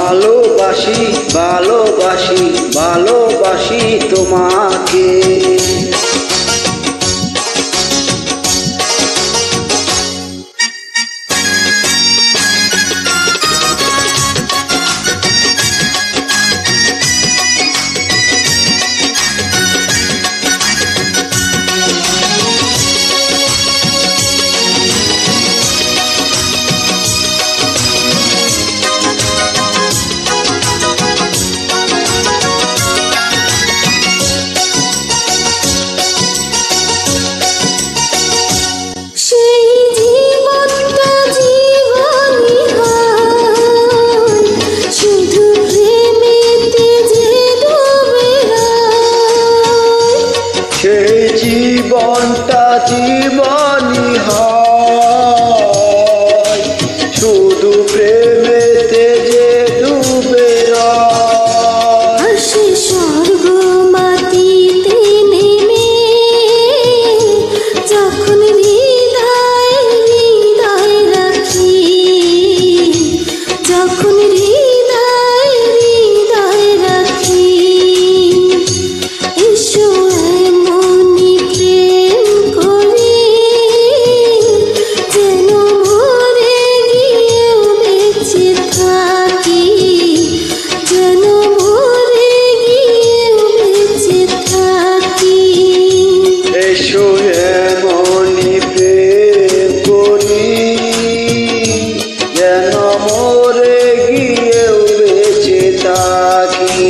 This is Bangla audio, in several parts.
ভালোবাসি ভালোবাসি ভালোবাসি তোমাকে। সেই জীবনটা জীবনই হয়, শুধু প্রেমেতে যে ডুবে রয়। সে স্বর্গ মাটিতে নেমে যখন হৃদয় হৃদয় রাখি, যখন হৃদয় হৃদয় রাখি, এসো এমনি প্রেম করে যেন মরে গিয়েও বেঁচে থাকি, যেন মরে গিয়েও বেঁচে থাকি। এসো এমনি প্রেম করি যেন মরে গিয়েও বেঁচে থাকি,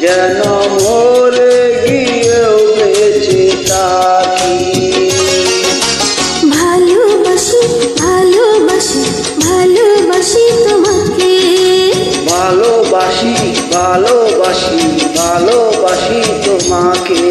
যেন মরে গিয়েও বেঁচে থাকি। ভালোবাসি ভালোবাসি ভালোবাসি তোমাকে, ভালোবাসি ভালোবাসি ভালোবাসি তোমাকে।